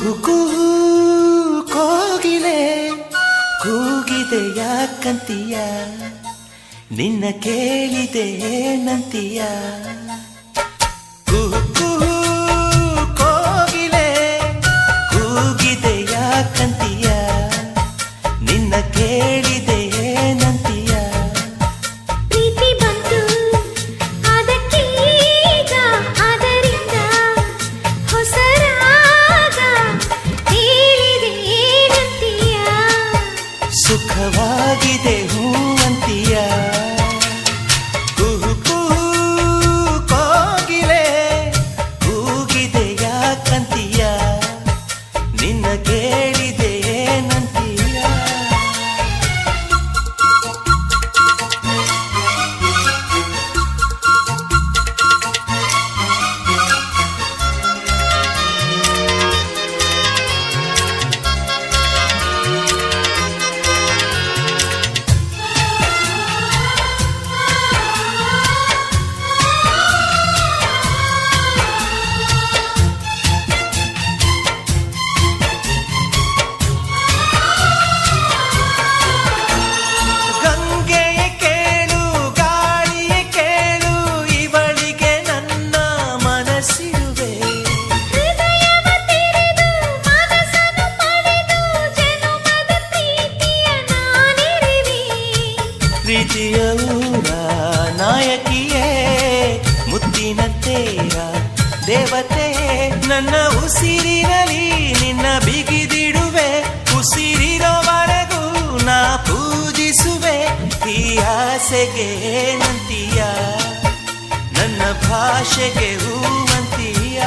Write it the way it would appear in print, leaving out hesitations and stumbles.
ಕುಹು ಕುಹು ಕೋಗಿಲೆ ಕೂಗಿದೆ ಯಾಕಂತೀಯ, ನಿನ್ನ ಕೇಳಿದೆ ಏನಂತೀಯ. ಕುಹು ಕುಹು ಕೋಗಿಲೆ ಕೂಗಿದೆ ಯಾಕಂತೀಯ, ನಿನ್ನ ಕೇಳಿದೆ ಏನಂತೀಯ. ಪ್ರೀತಿ ಬಂತು ಅದಕ್ಕೀಗ, ಅದರಿಂದ ಹೊಸ ರಾಗ ಹೇಳಿದೆ ಏನಂತೀಯ. ಸುಖವಾಗಿದೆ ಹೂವಂತೀಯ. ಕುಹು ಕುಹು ಕೋಗಿಲೆ ಕೂಗಿದೆ ಯಾಕಂತೀಯ, ನಿನ್ನ ಕೇಳಿದೆ ಏನಂತೀಯ. ಗಂಗೆಯ ಕೇಳು ಗಾಳಿಯ ಕೇಳು, ಇವಳಿಗೆ ನನ್ನ ಮನಸ್ಸಿರುವೆ. ಹೃದಯವ ತೆರೆದು ಮನಸ್ಸನ್ನು ಪಡೆದು ಜನುಮದ ಪ್ರೀತಿಯ ನಾನಿರುವೆ. ಪ್ರೀತಿಯ ಊರ ನಾಯಕಿಯೇ, ಮುತ್ತಿನಂತೆಯ ದೇವತೆ, ನನ್ನ ಉಸಿರಿನಲ್ಲಿ ನಿನ್ನ ಬಿಗಿದಿಡುವೆ. ಉಸಿರಿರೋವರೆಗೂ ನಾ ಪೂಜಿಸುವೆ. ಈ ಆಸೆಗೆ ಏನಂತೀಯ, ನನ್ನ ಭಾಷೆಗೆ ಹೂವಂತೀಯ.